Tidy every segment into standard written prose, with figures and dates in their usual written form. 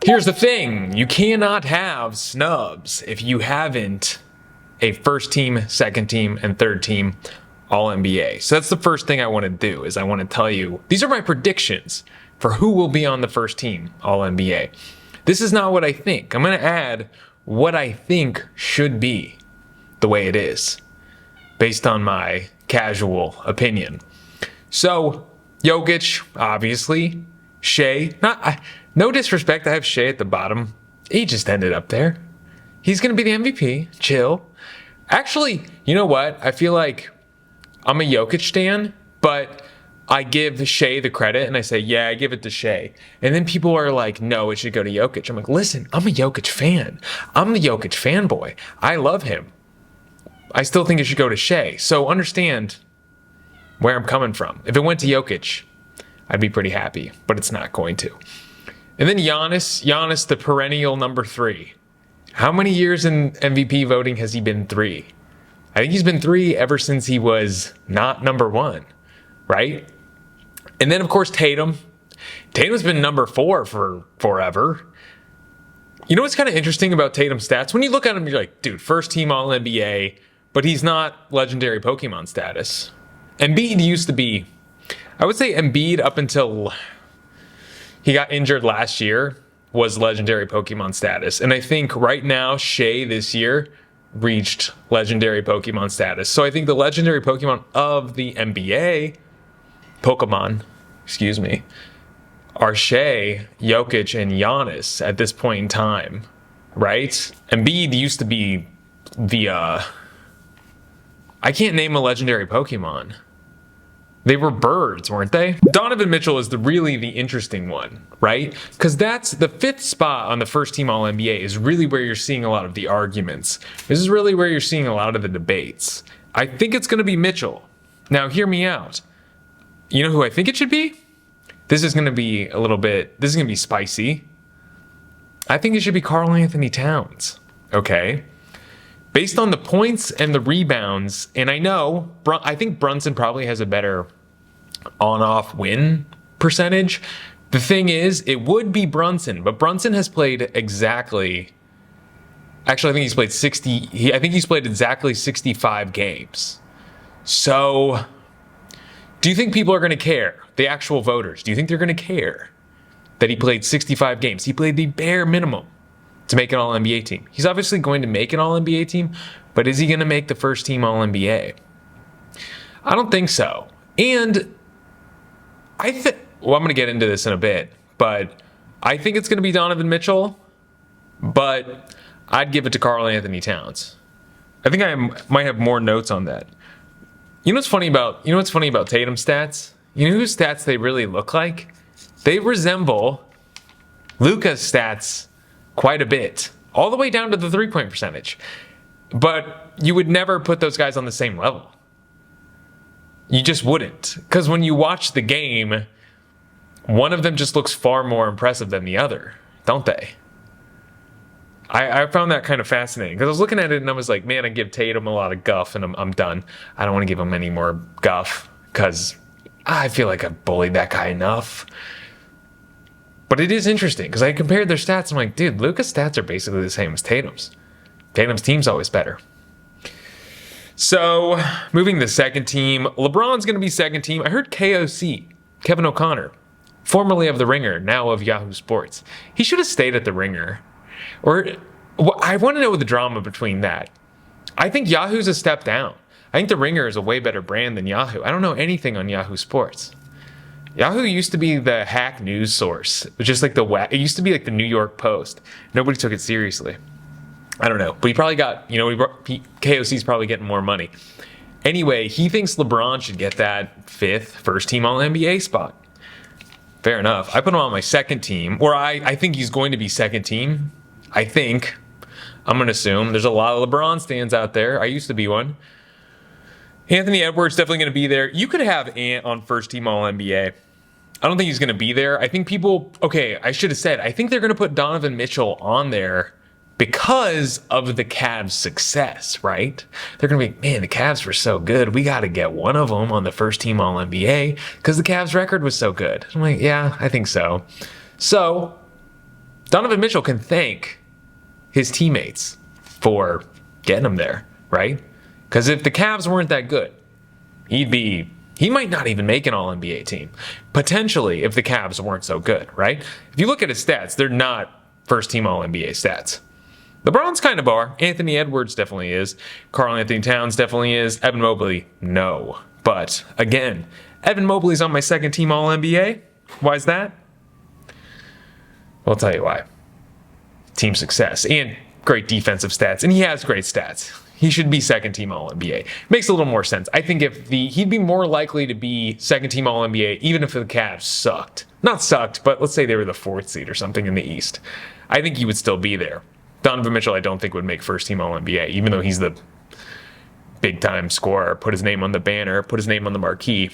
Here's the thing. You cannot have snubs if you haven't a first team, second team, and third team All-NBA. So that's the first thing I want to do, is I want to tell you, these are my predictions for who will be on the first team All-NBA. This is not what I think. I'm going to add what I think should be the way it is, based on my casual opinion. So, Jokic, obviously. Shai, no disrespect, I have Shai at the bottom. He just ended up there. He's going to be the MVP. Chill. Actually, you know what? I feel like I'm a Jokic stan, but I give Shai the credit and I say, yeah, I give it to Shai. And then people are like, no, it should go to Jokic. I'm like, listen, I'm a Jokic fan. I'm the Jokic fanboy. I love him. I still think it should go to Shai. So understand where I'm coming from. If it went to Jokic, I'd be pretty happy, but it's not going to. And then Giannis, the perennial number 3. How many years in MVP voting has he been 3? I think he's been 3 ever since he was not number 1, right? And then, of course, Tatum. Tatum's been number 4 for forever. You know what's kind of interesting about Tatum's stats? When you look at him, you're like, dude, first team All-NBA, but he's not legendary Pokemon status. Embiid used to be, I would say Embiid up until he got injured last year was legendary Pokemon status. And I think right now, Shai this year reached legendary Pokemon status. So I think the legendary Pokemon of the NBA, are Shai, Jokic, and Giannis at this point in time, right? Embiid used to be the, I can't name a legendary Pokemon. They were birds, weren't they? Donovan Mitchell is really the interesting one, right? Because that's the 5th spot on the first team All-NBA is really where you're seeing a lot of the arguments. This is really where you're seeing a lot of the debates. I think it's going to be Mitchell. Now, hear me out. You know who I think it should be? This is going to be this is going to be spicy. I think it should be Karl Anthony Towns, okay? Based on the points and the rebounds, and I think Brunson probably has a better on-off win percentage. The thing is, it would be Brunson, but Brunson has played exactly, actually I think he's played exactly 65 games. So, do you think people are going to care? The actual voters, do you think they're going to care that he played 65 games? He played the bare minimum to make an All-NBA team. He's obviously going to make an All-NBA team, but is he going to make the first team All-NBA? I don't think so. And I'm going to get into this in a bit, but I think it's going to be Donovan Mitchell, but I'd give it to Karl Anthony Towns. I think I might have more notes on that. You know what's funny about Tatum's stats? You know whose stats they really look like? They resemble Luka's stats quite a bit, all the way down to the 3-point percentage. But you would never put those guys on the same level. You just wouldn't. Because when you watch the game, one of them just looks far more impressive than the other, don't they? I found that kind of fascinating. Because I was looking at it and I was like, man, I give Tatum a lot of guff and I'm done. I don't want to give him any more guff because I feel like I've bullied that guy enough. But it is interesting because I compared their stats. I'm like, dude, Luka's stats are basically the same as Tatum's. Tatum's team's always better. So, moving to the second team. LeBron's going to be second team. I heard KOC, Kevin O'Connor, formerly of The Ringer, now of Yahoo Sports. He should have stayed at The Ringer. Or, I want to know the drama between that. I think Yahoo's a step down. I think The Ringer is a way better brand than Yahoo. I don't know anything on Yahoo Sports. Yahoo used to be the hack news source, just like it used to be like the New York Post. Nobody took it seriously. I don't know, but he probably got, KOC's probably getting more money. Anyway, he thinks LeBron should get that first team All-NBA spot. Fair enough. I put him on my second team, or I think he's going to be second team. I'm going to assume. There's a lot of LeBron stands out there. I used to be one. Anthony Edwards definitely going to be there. You could have Ant on first team All-NBA. I don't think he's going to be there. I think I should have said, I think they're going to put Donovan Mitchell on there because of the Cavs' success, right? They're going to be, man, the Cavs were so good. We got to get one of them on the first team All-NBA because the Cavs' record was so good. I'm like, yeah, I think so. So, Donovan Mitchell can thank his teammates for getting him there, right? Because if the Cavs weren't that good, he might not even make an All-NBA team. Potentially, if the Cavs weren't so good, right? If you look at his stats, they're not first-team All-NBA stats. LeBron's kind of are. Anthony Edwards definitely is. Karl Anthony Towns definitely is. Evan Mobley, no. But, again, Evan Mobley's on my second-team All-NBA. Why is that? Well, I'll tell you why. Team success and great defensive stats. And he has great stats. He should be second-team All-NBA. Makes a little more sense. I think he'd be more likely to be second-team All-NBA even if the Cavs sucked. Not sucked, but let's say they were the 4th seed or something in the East. I think he would still be there. Donovan Mitchell, I don't think would make first-team All-NBA, even though he's the big-time scorer, put his name on the banner, put his name on the marquee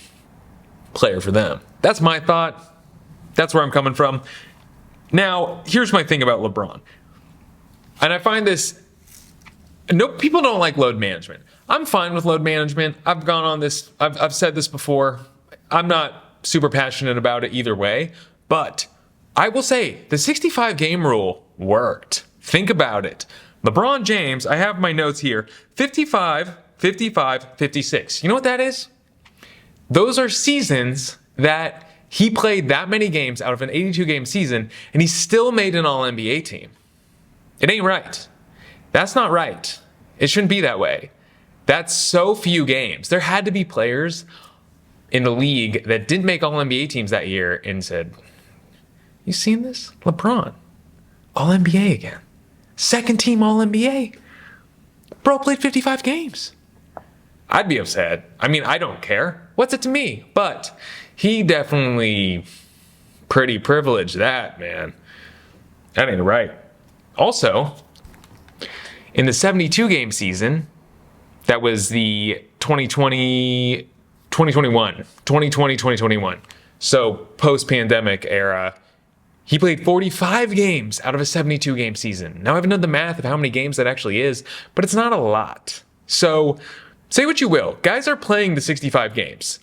player for them. That's my thought. That's where I'm coming from. Now, here's my thing about LeBron. And I find this... No, people don't like load management. I'm fine with load management. I've gone on this. I've said this before. I'm not super passionate about it either way. But I will say the 65-game rule worked. Think about it. LeBron James, I have my notes here, 55, 55, 56. You know what that is? Those are seasons that he played that many games out of an 82-game season, and he still made an All-NBA team. It ain't right. That's not right. It shouldn't be that way. That's so few games. There had to be players in the league that didn't make All-NBA teams that year and said, you seen this? LeBron, All-NBA again. Second team All-NBA. Bro played 55 games. I'd be upset. I mean, I don't care. What's it to me? But he definitely pretty privileged that, man. That ain't right. Also, in the 72-game season, that was the 2020-2021. So post-pandemic era, he played 45 games out of a 72-game season. Now, I haven't done the math of how many games that actually is, but it's not a lot. So say what you will. Guys are playing the 65 games.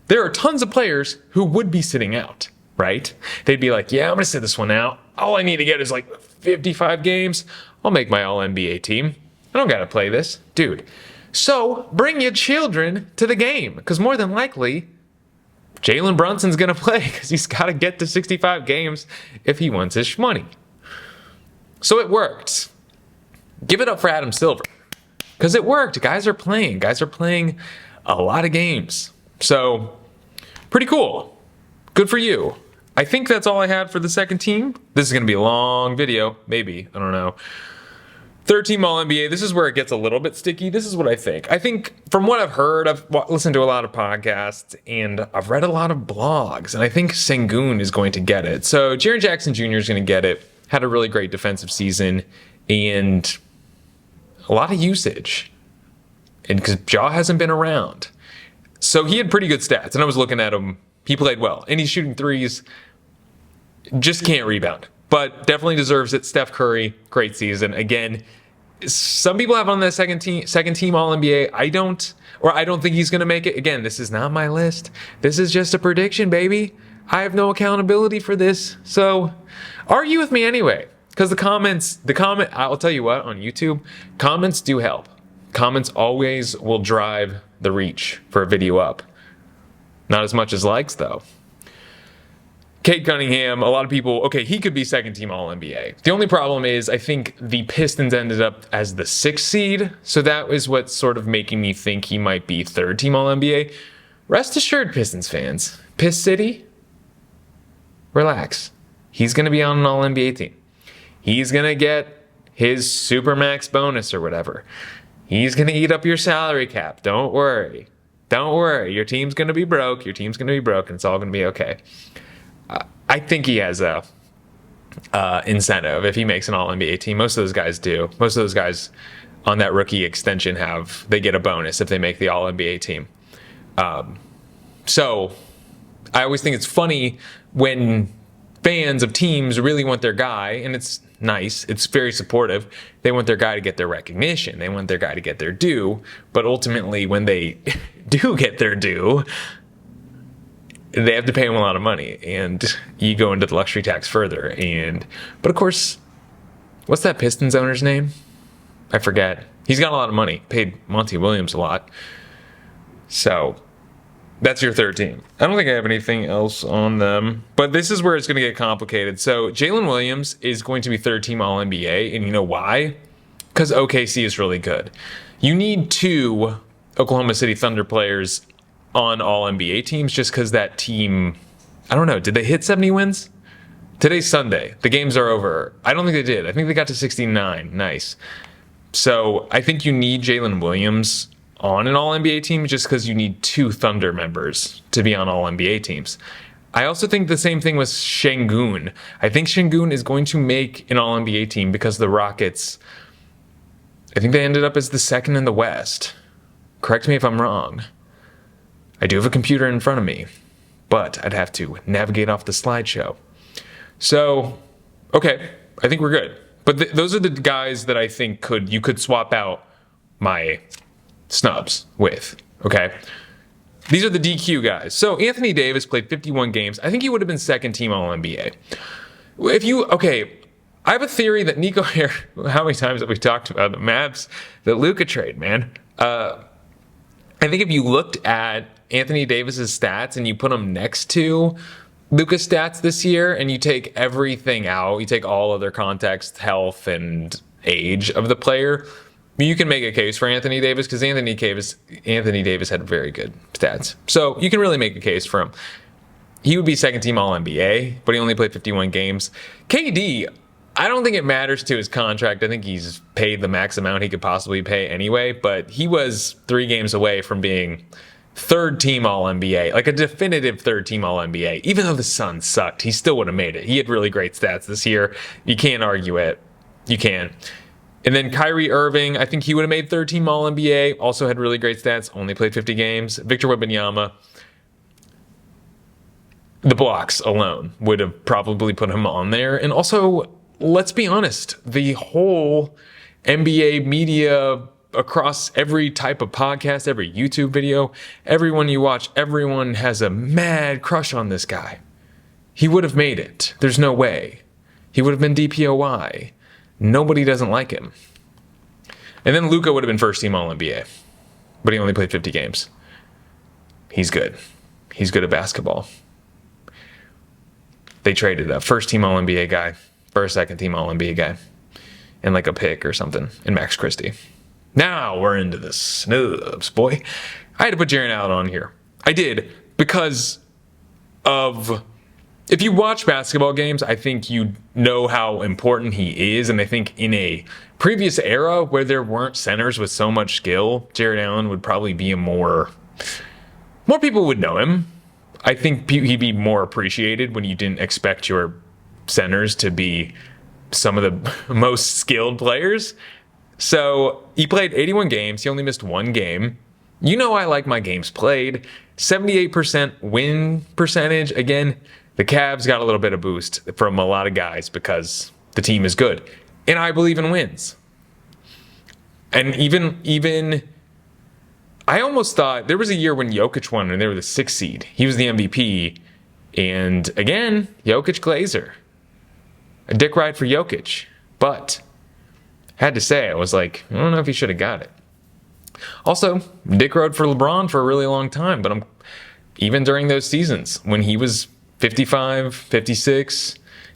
There are tons of players who would be sitting out, right? They'd be like, yeah, I'm going to sit this one out. All I need to get is like 55 games. I'll make my All-NBA team. I don't got to play this. Dude. So bring your children to the game, because more than likely, Jalen Brunson's going to play because he's got to get to 65 games if he wants his money. So it worked. Give it up for Adam Silver, because it worked. Guys are playing. Guys are playing a lot of games. So pretty cool. Good for you. I think that's all I had for the second team. This is going to be a long video. Maybe. I don't know. Third team All-NBA. This is where it gets a little bit sticky. This is what I think. I think from what I've heard, I've listened to a lot of podcasts and I've read a lot of blogs, and I think Sengun is going to get it. So Jaren Jackson Jr. is going to get it. Had a really great defensive season and a lot of usage. And because Ja hasn't been around. So he had pretty good stats, and I was looking at him. He played well, and he's shooting threes. Just can't rebound, but definitely deserves it. Steph Curry, great season. Again, some people have on the second team All-NBA. I don't think he's going to make it. Again, this is not my list. This is just a prediction, baby. I have no accountability for this. So argue with me anyway, because I'll tell you what, on YouTube, comments do help. Comments always will drive the reach for a video up. Not as much as likes, though. Cade Cunningham, a lot of people, okay, he could be second team All-NBA. The only problem is I think the Pistons ended up as the 6th seed, so that is what's sort of making me think he might be third team All-NBA. Rest assured, Pistons fans, Piss City, relax. He's going to be on an All-NBA team. He's going to get his Supermax bonus or whatever. He's going to eat up your salary cap. Don't worry. Don't worry. Your team's going to be broke. Your team's going to be broke, and it's all going to be okay. I think he has a incentive if he makes an All-NBA team. Most of those guys do. Most of those guys on that rookie extension they get a bonus if they make the All-NBA team. So I always think it's funny when fans of teams really want their guy, and it's nice, it's very supportive. They want their guy to get their recognition. They want their guy to get their due. But ultimately, when they do get their due, they have to pay him a lot of money, and you go into the luxury tax further. But of course, what's that Pistons owner's name? I forget. He's got a lot of money. Paid Monty Williams a lot. So that's your third team. I don't think I have anything else on them, but this is where it's going to get complicated. So Jalen Williams is going to be third team All-NBA, and you know why? Because OKC is really good. You need 2 Oklahoma City Thunder players on All-NBA teams just because that team, I don't know, did they hit 70 wins? Today's Sunday. The games are over. I don't think they did. I think they got to 69. Nice. So I think you need Jalen Williams on an All-NBA team just because you need 2 Thunder members to be on All-NBA teams. I also think the same thing with Şengün. I think Şengün is going to make an All-NBA team because the Rockets, I think they ended up as the 2nd in the West. Correct me if I'm wrong. I do have a computer in front of me, but I'd have to navigate off the slideshow. So, okay, I think we're good. But those are the guys that I think you could swap out my snubs with, okay? These are the DQ guys. So Anthony Davis played 51 games. I think he would have been 2nd team All-NBA. I have a theory that Nico here, how many times have we talked about the Mavs, the Luka trade, man? I think if you looked at Anthony Davis's stats and you put them next to Luka's stats this year and you take everything out, you take all other context, health, and age of the player, you can make a case for Anthony Davis because Anthony Davis had very good stats. So you can really make a case for him. He would be 2nd team All-NBA, but he only played 51 games. KD, I don't think it matters to his contract. I think he's paid the max amount he could possibly pay anyway, but he was 3 games away from being 3rd team All-NBA, like a definitive 3rd team All-NBA. Even though the Suns sucked, he still would have made it. He had really great stats this year. You can't argue it. You can. And then Kyrie Irving, I think he would have made 3rd team All-NBA, also had really great stats, only played 50 games. Victor Wembanyama, the blocks alone would have probably put him on there. And also, let's be honest, the whole NBA media across every type of podcast, every YouTube video, everyone you watch, everyone has a mad crush on this guy. He would have made it. There's no way. He would have been DPOY. Nobody doesn't like him. And then Luka would have been 1st team All-NBA, but he only played 50 games. He's good. He's good at basketball. They traded a 1st team All-NBA guy for a 2nd team All-NBA guy and like a pick or something in Max Christie. Now we're into the snubs, boy. I had to put Jaren Allen on here. I did because of, if you watch basketball games, I think you know how important he is. And I think in a previous era where there weren't centers with so much skill, Jaren Allen would probably be more people would know him. I think he'd be more appreciated when you didn't expect your centers to be some of the most skilled players. So he played 81 games. He only missed 1 game. You know I like my games played. 78% win percentage. Again, the Cavs got a little bit of boost from a lot of guys because the team is good. And I believe in wins. And even I almost thought there was a year when Jokic won and they were the 6th seed. He was the MVP. And again, Jokic Glazer. A dick ride for Jokic. But had to say, I was like, I don't know if he should have got it. Also, dick rode for LeBron for a really long time, but even during those seasons when he was 55, 56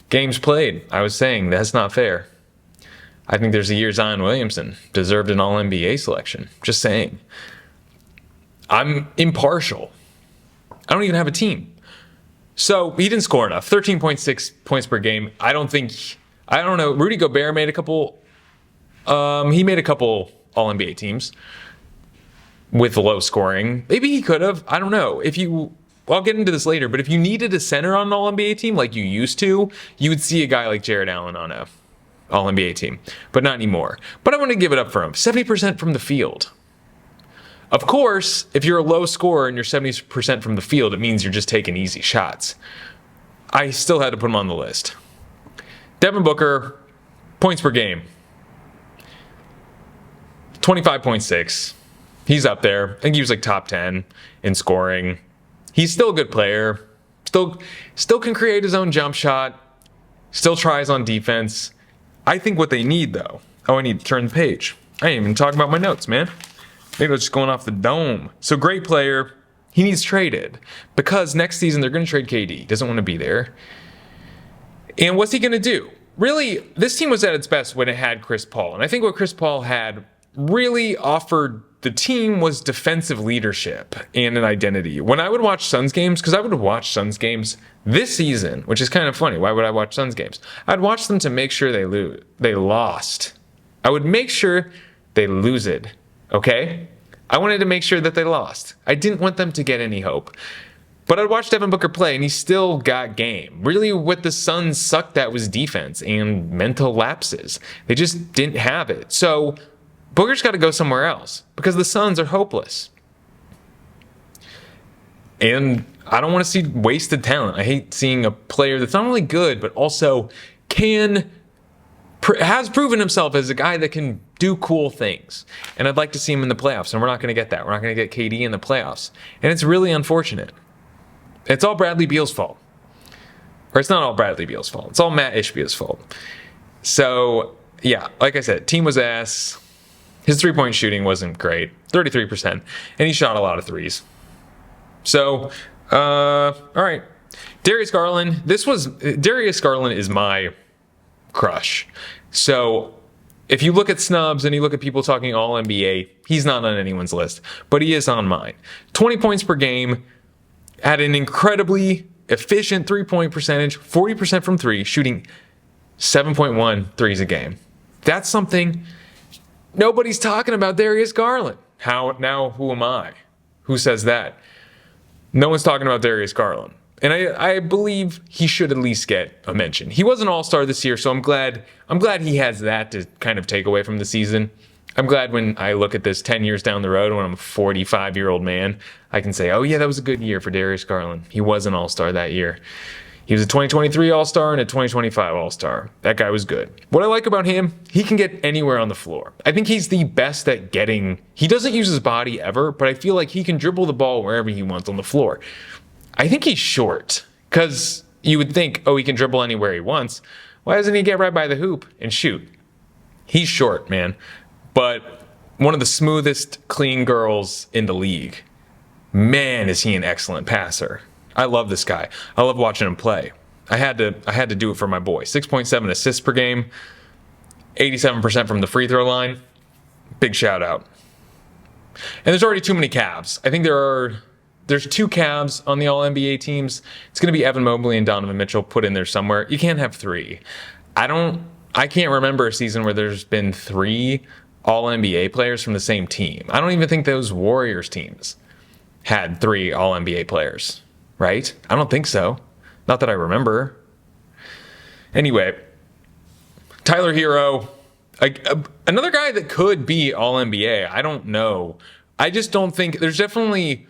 games played, I was saying that's not fair. I think there's a year Zion Williamson deserved an All-NBA selection. Just saying. I'm impartial. I don't even have a team. So he didn't score enough. 13.6 points per game. I don't know. Rudy Gobert made a couple. He made a couple All-NBA teams with low scoring. Maybe he could have. I don't know. I'll get into this later, but if you needed a center on an All-NBA team like you used to, you would see a guy like Jared Allen on a All-NBA team, but not anymore. But I want to give it up for him. 70% from the field. Of course, if you're a low scorer and you're 70% from the field, it means you're just taking easy shots. I still had to put him on the list. Devin Booker, points per game. 25.6. He's up there. I think he was like top 10 in scoring. He's still a good player. Still can create his own jump shot. Still tries on defense. I think what they need, though. Oh, I need to turn the page. I ain't even talking about my notes, man. Maybe I was just going off the dome. So great player. He needs traded. Because next season they're going to trade KD. He doesn't want to be there. And what's he going to do? Really, this team was at its best when it had Chris Paul. And I think what Chris Paul had really offered the team was defensive leadership and an identity. When I would watch Suns games, because I would watch Suns games this season, which is kind of funny. Why would I watch Suns games? I'd watch them to make sure they lost. I would make sure they lose it, okay? I wanted to make sure that they lost. I didn't want them to get any hope. But I'd watch Devin Booker play, and he still got game. Really, what the Suns sucked at was defense and mental lapses. They just didn't have it. So Booker's got to go somewhere else because the Suns are hopeless. And I don't want to see wasted talent. I hate seeing a player that's not only good, but also has proven himself as a guy that can do cool things. And I'd like to see him in the playoffs, and we're not going to get that. We're not going to get KD in the playoffs. And it's really unfortunate. It's all Bradley Beal's fault. Or it's not all Bradley Beal's fault. It's all Matt Ishbia's fault. So, yeah, like I said, team was ass. His three-point shooting wasn't great, 33%, and he shot a lot of threes. So, all right. Darius Garland. Darius Garland is my crush. So, if you look at snubs and you look at people talking All-NBA, he's not on anyone's list, but he is on mine. 20 points per game. Had an incredibly efficient three-point percentage, 40% from three, shooting 7.1 threes a game. That's something nobody's talking about Darius Garland. Now, who am I? Who says that? No one's talking about Darius Garland. And I believe he should at least get a mention. He was an all-star this year, so I'm glad he has that to kind of take away from the season. I'm glad when I look at this 10 years down the road, when I'm a 45-year-old man, I can say, oh yeah, that was a good year for Darius Garland. He was an all-star that year. He was a 2023 all-star and a 2025 all-star. That guy was good. What I like about him, he can get anywhere on the floor. I think he's the best at he doesn't use his body ever, but I feel like he can dribble the ball wherever he wants on the floor. I think he's short, because you would think, oh, he can dribble anywhere he wants. Why doesn't he get right by the hoop and shoot? He's short, man. But one of the smoothest, clean girls in the league. Man, is he an excellent passer. I love this guy. I love watching him play. I had to do it for my boy. 6.7 assists per game, 87% from the free throw line. Big shout out. And there's already too many Cavs. I think there's two Cavs on the All-NBA teams. It's going to be Evan Mobley and Donovan Mitchell put in there somewhere. You can't have three. I can't remember a season where there's been three All-NBA players from the same team. I don't even think those Warriors teams had three All-NBA players, right? I don't think so. Not that I remember. Anyway, Tyler Hero, another guy that could be All-NBA. I don't know. I just don't think there's definitely,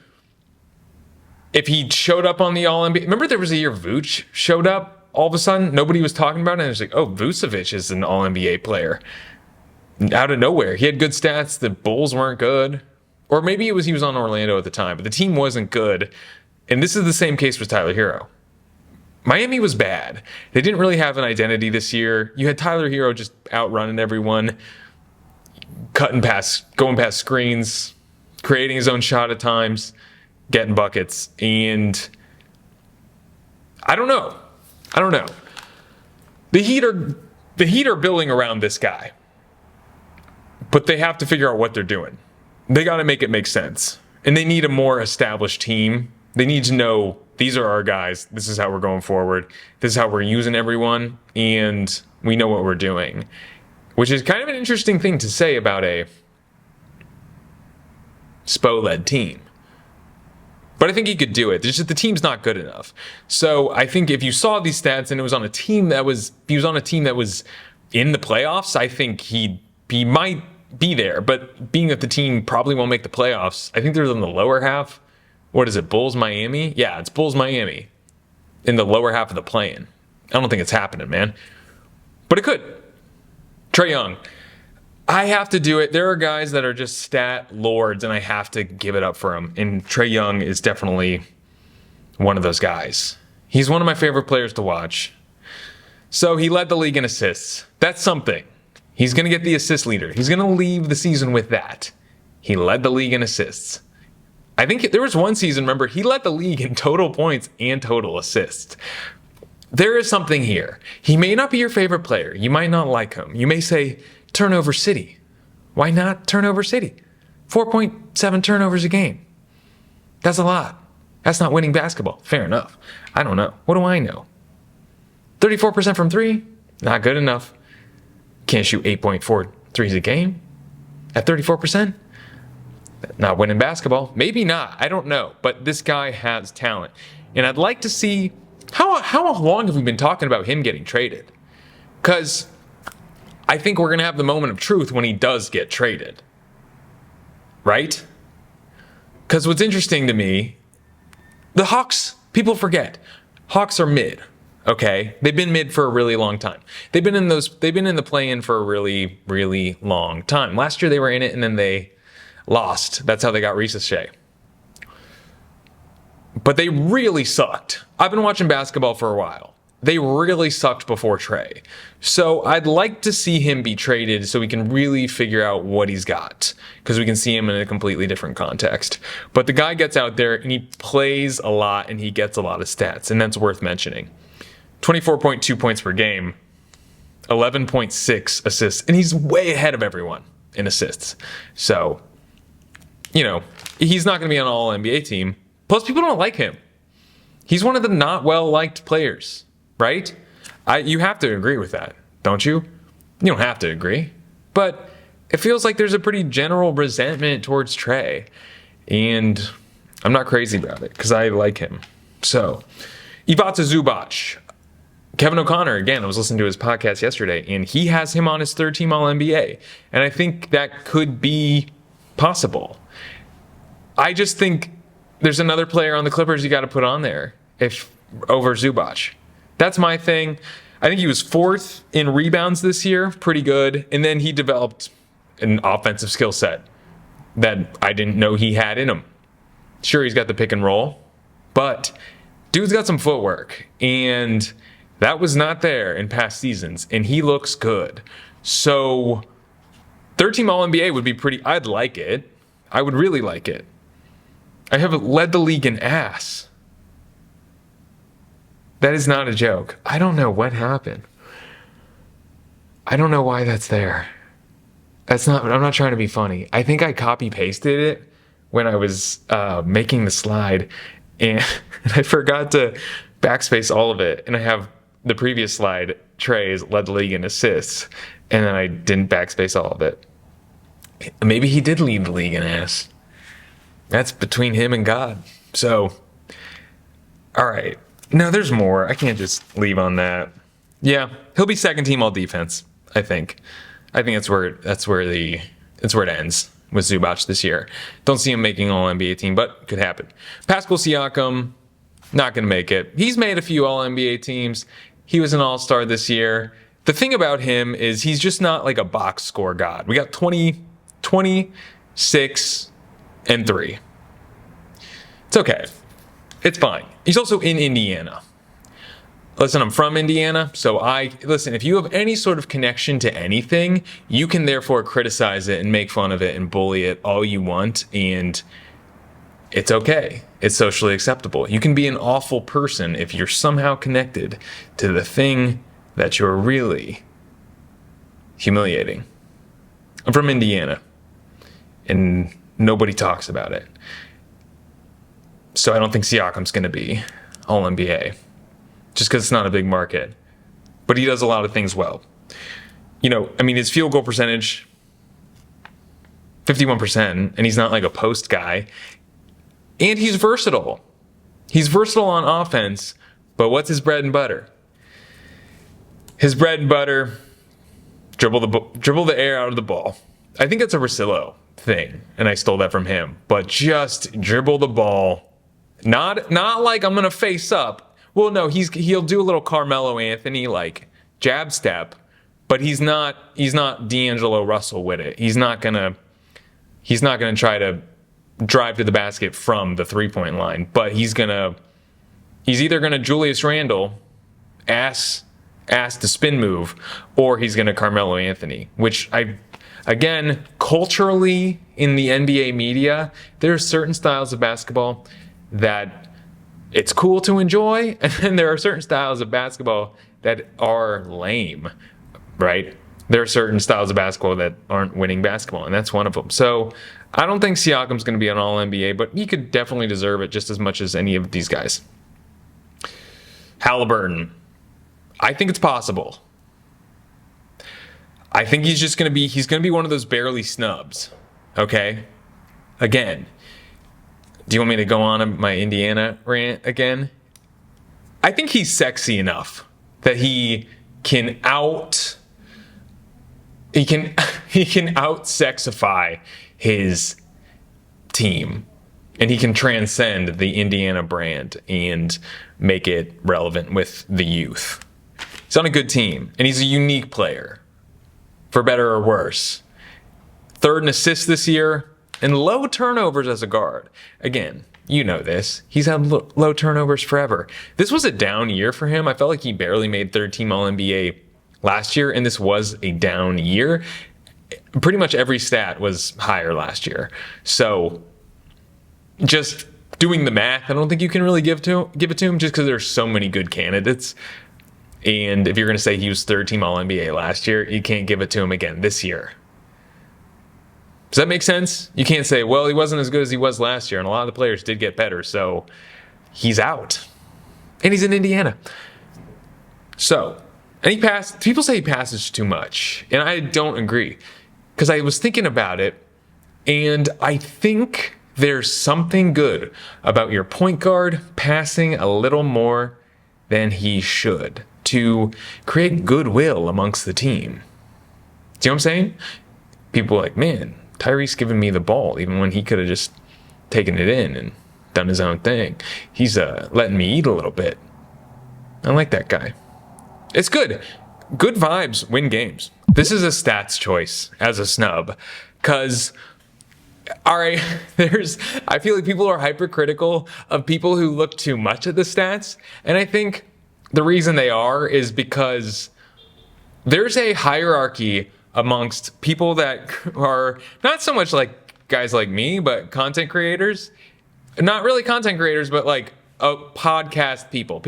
if he showed up on the All-NBA, remember there was a year Vooch showed up all of a sudden, nobody was talking about it, and it's like, oh, Vucevic is an All-NBA player. Out of nowhere. He had good stats. The Bulls weren't good. Or maybe he was on Orlando at the time, but the team wasn't good. And this is the same case with Tyler Hero. Miami was bad. They didn't really have an identity this year. You had Tyler Hero just outrunning everyone, going past screens, creating his own shot at times, getting buckets. And I don't know. The Heat are building around this guy. But they have to figure out what they're doing. They got to make it make sense. And they need a more established team. They need to know, these are our guys. This is how we're going forward. This is how we're using everyone. And we know what we're doing. Which is kind of an interesting thing to say about a Spo-led team. But I think he could do it. It's just the team's not good enough. So I think if you saw these stats and it was on a team that was in the playoffs, I think he might be there. But being that the team probably won't make the playoffs, I think they're in the lower half. What is it, Bulls Miami? Yeah, it's Bulls Miami in the lower half of the play-in. I don't think it's happening, man. But it could. Trae Young. I have to do it. There are guys that are just stat lords, and I have to give it up for them. And Trae Young is definitely one of those guys. He's one of my favorite players to watch. So he led the league in assists. That's something. He's going to get the assist leader. He's going to leave the season with that. He led the league in assists. I think there was one season, remember, he led the league in total points and total assists. There is something here. He may not be your favorite player. You might not like him. You may say, turnover city. Why not turnover city? 4.7 turnovers a game. That's a lot. That's not winning basketball. Fair enough. I don't know. What do I know? 34% from three? Not good enough. Can't shoot 8.4 threes a game at 34%? Not winning basketball. Maybe not. I don't know. But this guy has talent. And I'd like to see, how long have we been talking about him getting traded? Because I think we're going to have the moment of truth when he does get traded. Right? Because what's interesting to me, the Hawks, people forget, Hawks are mid. Okay, they've been mid for a really long time. They've been in the play-in for a really, really long time. Last year they were in it and then they lost. That's how they got Reese's Shea. But they really sucked. I've been watching basketball for a while. They really sucked before Trey. So I'd like to see him be traded so we can really figure out what he's got, because we can see him in a completely different context. But the guy gets out there and he plays a lot and he gets a lot of stats, and that's worth mentioning. 24.2 points per game, 11.6 assists, and he's way ahead of everyone in assists. So, he's not going to be on an All-NBA team. Plus, people don't like him. He's one of the not well-liked players, right? You have to agree with that, don't you? You don't have to agree. But it feels like there's a pretty general resentment towards Trey. And I'm not crazy about it because I like him. So, Ivica Zubac. Kevin O'Connor, again, I was listening to his podcast yesterday, and he has him on his third team All-NBA. And I think that could be possible. I just think there's another player on the Clippers you got to put on there over Zubac. That's my thing. I think he was fourth in rebounds this year, pretty good. And then he developed an offensive skill set that I didn't know he had in him. Sure, he's got the pick and roll, but dude's got some footwork. And that was not there in past seasons, and he looks good. So, third team All-NBA would be pretty, I'd like it. I would really like it. I have led the league in ass. That is not a joke. I don't know what happened. I don't know why that's there. I'm not trying to be funny. I think I copy-pasted it when I was making the slide, and I forgot to backspace all of it, and I have the previous slide, Trey's led the league in assists, and then I didn't backspace all of it. Maybe he did lead the league in assists. That's between him and God. So, all right. No, there's more. I can't just leave on that. Yeah, he'll be second team all defense, I think. I think that's where it ends with Zubac this year. Don't see him making All-NBA team, but could happen. Pascal Siakam, not going to make it. He's made a few All-NBA teams. He was an All-Star this year. The thing about him is he's just not like a box score god. We got 20, 26, and 3. It's okay. It's fine. He's also in Indiana. Listen, I'm from Indiana, so if you have any sort of connection to anything, you can therefore criticize it and make fun of it and bully it all you want, and it's okay. It's socially acceptable. You can be an awful person if you're somehow connected to the thing that you're really humiliating. I'm from Indiana, and nobody talks about it. So I don't think Siakam's going to be All-NBA, just because it's not a big market. But he does a lot of things well. His field goal percentage, 51%, and he's not like a post guy. And he's versatile. He's versatile on offense, but what's his bread and butter? His bread and butter, dribble the air out of the ball. I think it's a Russillo thing, and I stole that from him. But just dribble the ball. Not like I'm gonna face up. Well, no, he'll do a little Carmelo Anthony like jab step, but he's not D'Angelo Russell with it. He's not gonna try to drive to the basket from the 3-point line, but he's gonna He's either going to Julius Randle, ass to spin move, or he's going to Carmelo Anthony, which again, culturally in the NBA media, there are certain styles of basketball that it's cool to enjoy, and then there are certain styles of basketball that are lame, right? There are certain styles of basketball that aren't winning basketball, and that's one of them. So I don't think Siakam's going to be an All-NBA, but he could definitely deserve it just as much as any of these guys. Halliburton. I think it's possible. I think he's going to be one of those barely snubs. Okay? Again, do you want me to go on my Indiana rant again? I think he's sexy enough that he can out-sexify his team, and he can transcend the Indiana brand and make it relevant with the youth. He's on a good team, and he's a unique player, for better or worse. 3rd in assists this year, and low turnovers as a guard. Again, you know this. He's had low turnovers forever. This was a down year for him. I felt like he barely made 3rd-team All-NBA last year, and this was a down year. Pretty much every stat was higher last year. So just doing the math, I don't think you can really give it to him just because there's so many good candidates. And if you're going to say he was 3rd-team All-NBA last year, you can't give it to him again this year. Does that make sense? You can't say, well, he wasn't as good as he was last year, and a lot of the players did get better, so he's out. And he's in Indiana. So, and people say he passes too much, and I don't agree. Because I was thinking about it, and I think there's something good about your point guard passing a little more than he should to create goodwill amongst the team. See what I'm saying? People are like, man, Tyrese giving me the ball, even when he could have just taken it in and done his own thing. He's letting me eat a little bit. I like that guy. It's good. Good vibes win games. This is a stats choice as a snub, because, all right, I feel like people are hypercritical of people who look too much at the stats, and I think the reason they are is because there's a hierarchy amongst people that are not so much like guys like me, but content creators. Not really content creators, but like podcast people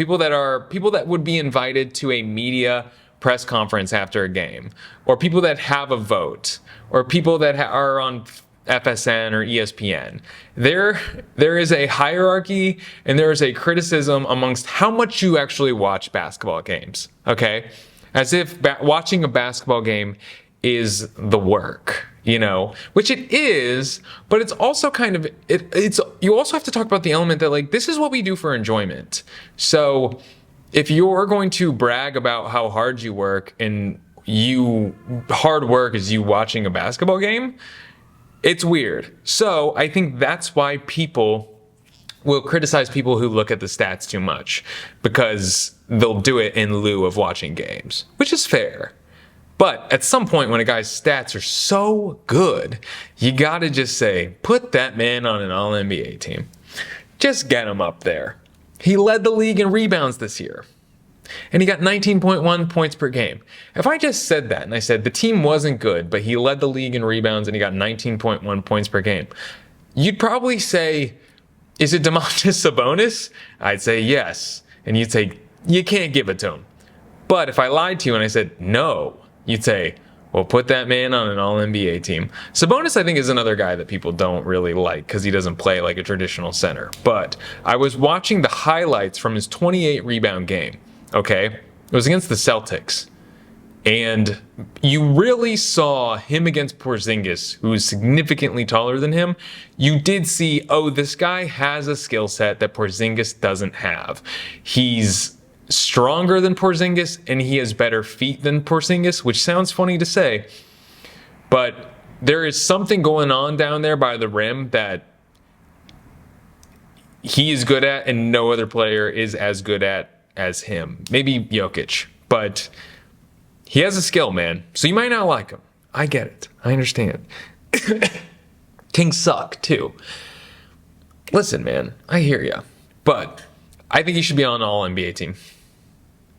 that would be invited to a media press conference after a game, or people that have a vote, or people that are on FSN or ESPN. There is a hierarchy, and there is a criticism amongst how much you actually watch basketball games. Okay, as if watching a basketball game is the work, which it is, but it's also kind of you also have to talk about the element that, like, this is what we do for enjoyment. So if you're going to brag about how hard you work, and hard work is you watching a basketball game, it's weird. So I think that's why people will criticize people who look at the stats too much, because they'll do it in lieu of watching games, which is fair. But at some point, when a guy's stats are so good, you gotta just say, put that man on an All-NBA team. Just get him up there. He led the league in rebounds this year, and he got 19.1 points per game. If I just said that, and I said the team wasn't good, but he led the league in rebounds and he got 19.1 points per game, you'd probably say, is it Domantas Sabonis? I'd say yes. And you'd say, you can't give it to him. But if I lied to you and I said no, you'd say, well, put that man on an All-NBA team. Sabonis, I think, is another guy that people don't really like because he doesn't play like a traditional center. But I was watching the highlights from his 28 rebound game, okay? It was against the Celtics. And you really saw him against Porzingis, who is significantly taller than him. You did see, this guy has a skill set that Porzingis doesn't have. He's stronger than Porzingis, and he has better feet than Porzingis, which sounds funny to say, but there is something going on down there by the rim that he is good at and no other player is as good at as him. Maybe Jokic, but he has a skill, man. So you might not like him. I get it. I understand. Kings suck too. Listen, man, I hear ya, but I think he should be on an All-NBA team.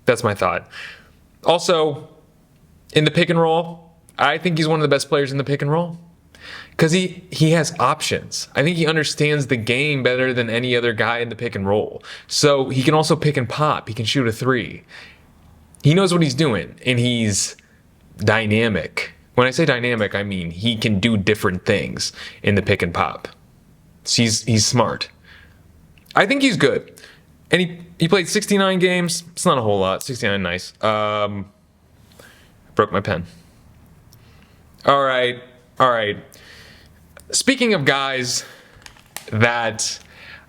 That's my thought. Also, in the pick and roll, I think he's one of the best players in the pick and roll. Because he has options. I think he understands the game better than any other guy in the pick and roll. So he can also pick and pop. He can shoot a three. He knows what he's doing, and he's dynamic. When I say dynamic, I mean he can do different things in the pick and pop. So he's smart. I think he's good. And he played 69 games. It's not a whole lot. 69, nice. Broke my pen. All right. Speaking of guys that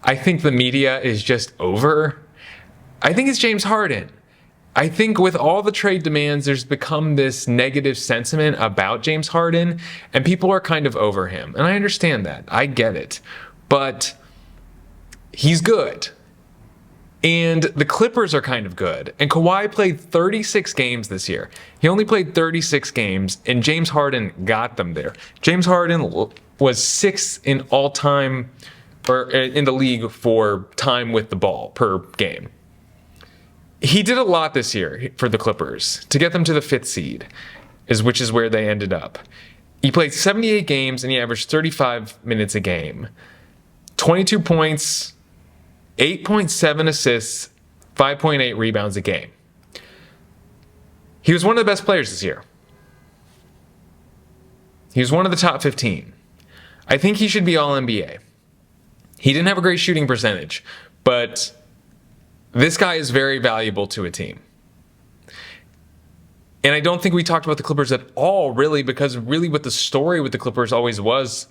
I think the media is just over, I think it's James Harden. I think with all the trade demands, there's become this negative sentiment about James Harden, and people are kind of over him. And I understand that. I get it. But he's good. And the Clippers are kind of good. And Kawhi played 36 games this year. He only played 36 games, and James Harden got them there. James Harden was sixth in all-time, or in the league for time with the ball per game. He did a lot this year for the Clippers to get them to the 5th seed, which is where they ended up. He played 78 games, and he averaged 35 minutes a game. 22 points, 8.7 assists, 5.8 rebounds a game. He was one of the best players this year. He was one of the top 15. I think he should be All-NBA. He didn't have a great shooting percentage, but this guy is very valuable to a team. And I don't think we talked about the Clippers at all, really, because really what the story with the Clippers always was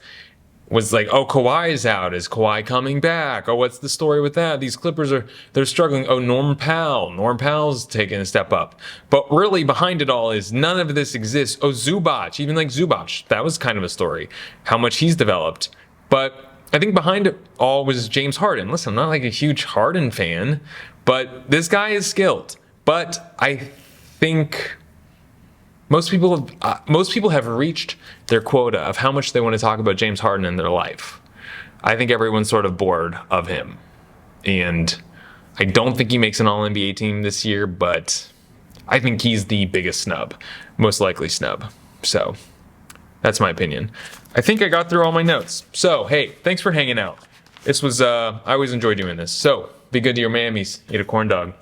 like, oh, Kawhi is out. Is Kawhi coming back? Oh, what's the story with that? These Clippers they're struggling. Oh, Norm Powell's taking a step up. But really behind it all is none of this exists. Oh, Zubac, even like Zubac, that was kind of a story, how much he's developed. But I think behind it all was James Harden. Listen, I'm not like a huge Harden fan, but this guy is skilled. But I think most people have reached their quota of how much they want to talk about James Harden in their life. I think everyone's sort of bored of him. And I don't think he makes an All-NBA team this year, but I think he's the biggest snub, most likely snub. So that's my opinion. I think I got through all my notes. So, hey, thanks for hanging out. This was, I always enjoy doing this. So, be good to your mammies. Eat a corn dog.